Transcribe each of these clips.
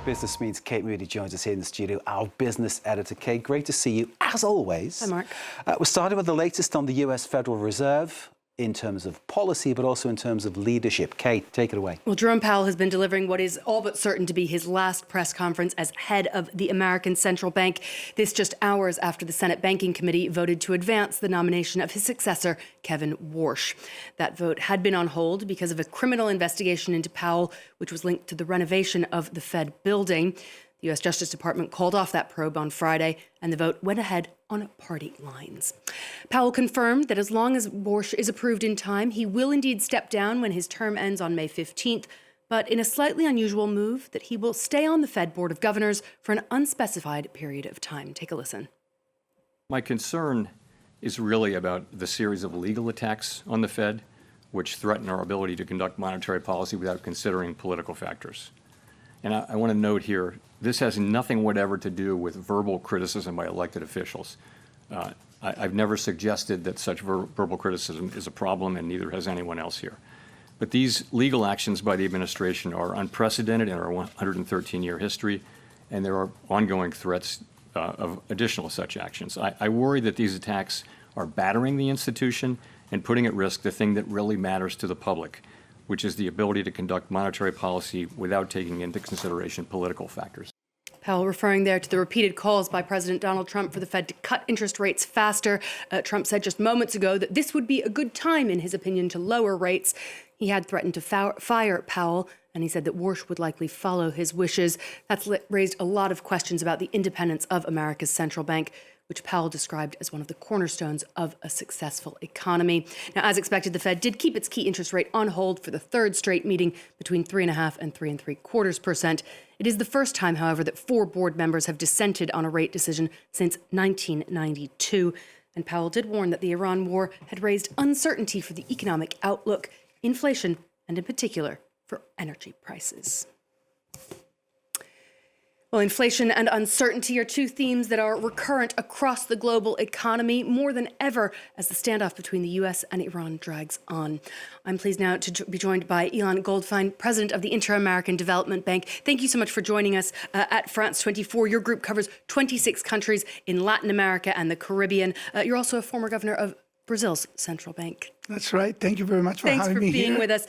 Business Meets Kate Moody joins us here in the studio, our business editor. Kate, great to see you, as always. Hi, Mark. We're starting with the latest on the US Federal Reserve in terms of policy, but also in terms of leadership. Kate, take it away. Well, Jerome Powell has been delivering what is all but certain to be his last press conference as head of the American Central Bank. This just hours after the Senate Banking Committee voted to advance the nomination of his successor, Kevin Warsh. That vote had been on hold because of a criminal investigation into Powell, which was linked to the renovation of the Fed building. The U.S. Justice Department called off that probe on Friday, and the vote went ahead on party lines. Powell confirmed that as long as Warsh is approved in time, he will indeed step down when his term ends on May 15th, but in a slightly unusual move that he will stay on the Fed Board of Governors for an unspecified period of time. Take a listen. My concern is really about the series of legal attacks on the Fed, which threaten our ability to conduct monetary policy without considering political factors. And I want to note here, this has nothing whatever to do with verbal criticism by elected officials. I've never suggested that such verbal criticism is a problem, and neither has anyone else here. But these legal actions by the administration are unprecedented in our 113-year history, and there are ongoing threats of additional such actions. I worry that these attacks are battering the institution and putting at risk the thing that really matters to the public, which is the ability to conduct monetary policy without taking into consideration political factors. Powell referring there to the repeated calls by President Donald Trump for the Fed to cut interest rates faster. Trump said just moments ago that this would be a good time, in his opinion, to lower rates. He had threatened to fire Powell, and he said that Warsh would likely follow his wishes. That's raised a lot of questions about the independence of America's central bank, which Powell described as one of the cornerstones of a successful economy. Now, as expected, the Fed did keep its key interest rate on hold for the third straight meeting between 3.5% and 3.75%. It is the first time, however, that 4 board members have dissented on a rate decision since 1992. And Powell did warn that the Iran war had raised uncertainty for the economic outlook, inflation, and in particular, for energy prices. Well, inflation and uncertainty are 2 themes that are recurrent across the global economy more than ever as the standoff between the U.S. and Iran drags on. I'm pleased now to be joined by Ilan Goldfajn, president of the Inter-American Development Bank. Thank you so much for joining us at France 24. Your group covers 26 countries in Latin America and the Caribbean. You're also a former governor of Brazil's central bank. That's right. Thank you very much for having me here. Thanks for being with us.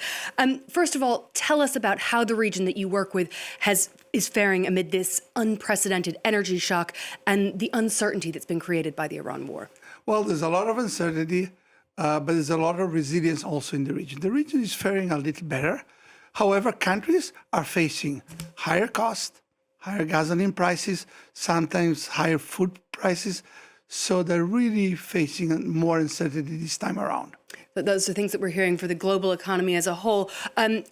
First of all, tell us about how the region that you work with is faring amid this unprecedented energy shock and the uncertainty that's been created by the Iran war. Well, there's a lot of uncertainty, but there's a lot of resilience also in the region. The region is faring a little better. However, countries are facing higher costs, higher gasoline prices, sometimes higher food prices. So they're really facing more uncertainty this time around. But those are things that we're hearing for the global economy as a whole.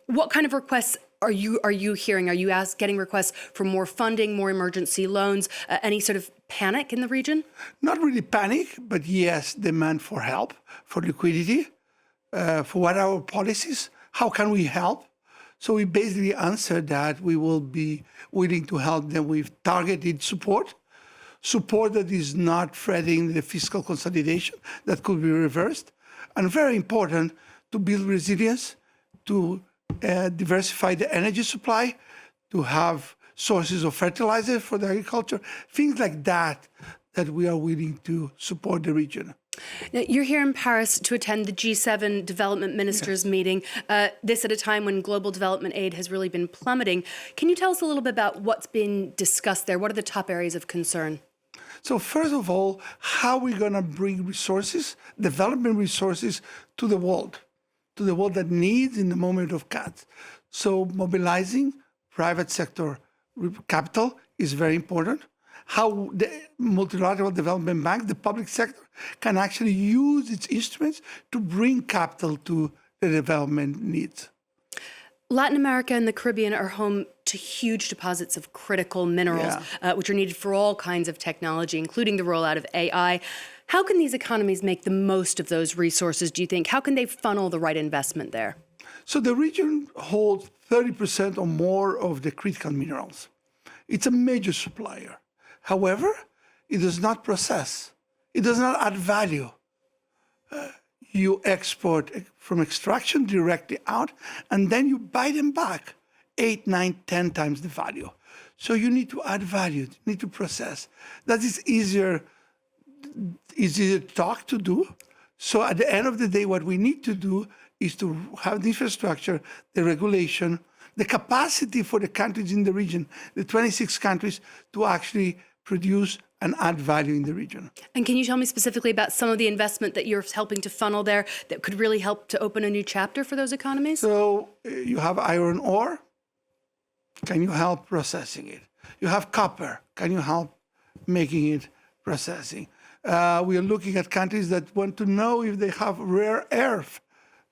What kind of requests are you hearing? Are you getting requests for more funding, more emergency loans, any sort of panic in the region? Not really panic, but yes, demand for help, for liquidity, for what are our policies, how can we help? So we basically answered that we will be willing to help them with targeted support that is not threatening the fiscal consolidation that could be reversed, and very important, to build resilience, to diversify the energy supply, to have sources of fertilizer for the agriculture, things like that we are willing to support the region. Now, you're here in Paris to attend the G7 development ministers meeting, this at a time when global development aid has really been plummeting. Can you tell us a little bit about what's been discussed there? What are the top areas of concern? So first of all, how are we going to bring resources, development resources, to the world that needs in the moment of cuts? So mobilizing private sector capital is very important. How the multilateral development bank, the public sector, can actually use its instruments to bring capital to the development needs. Latin America and the Caribbean are home to huge deposits of critical minerals, which are needed for all kinds of technology, including the rollout of AI. How can these economies make the most of those resources, do you think? How can they funnel the right investment there? So the region holds 30% or more of the critical minerals. It's a major supplier. However, it does not process. It does not add value. You export from extraction directly out, and then you buy them back 8, 9, 10 times the value. So you need to add value, you need to process. That is easier talk to do. So at the end of the day, what we need to do is to have the infrastructure, the regulation, the capacity for the countries in the region, the 26 countries, to actually produce and add value in the region. And can you tell me specifically about some of the investment that you're helping to funnel there that could really help to open a new chapter for those economies? So you have iron ore. Can you help processing it? You have copper. Can you help making it processing? We are looking at countries that want to know if they have rare earth.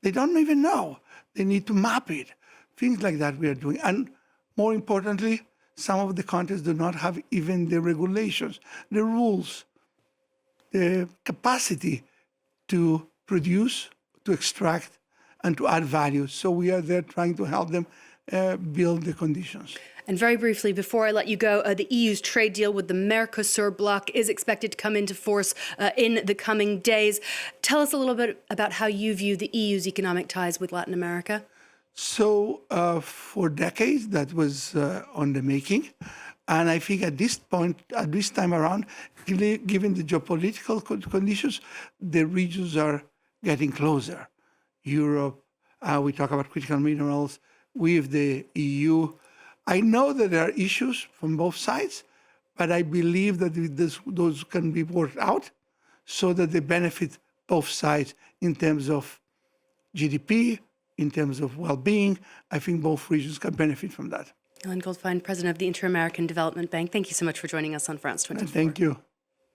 They don't even know. They need to map it. Things like that we are doing. And more importantly, some of the countries do not have even the regulations, the rules, the capacity to produce, to extract, and to add value. So we are there trying to help them build the conditions. And very briefly, before I let you go, the EU's trade deal with the Mercosur bloc is expected to come into force in the coming days. Tell us a little bit about how you view the EU's economic ties with Latin America. So for decades, that was on the making. And I think at this point, at this time around, given the geopolitical conditions, the regions are getting closer. Europe, we talk about critical minerals, with the EU. I know that there are issues from both sides, but I believe that those can be worked out so that they benefit both sides in terms of GDP, in terms of well-being. I think both regions can benefit from that. Ilan Goldfajn, President of the Inter-American Development Bank, thank you so much for joining us on France 24. Thank you.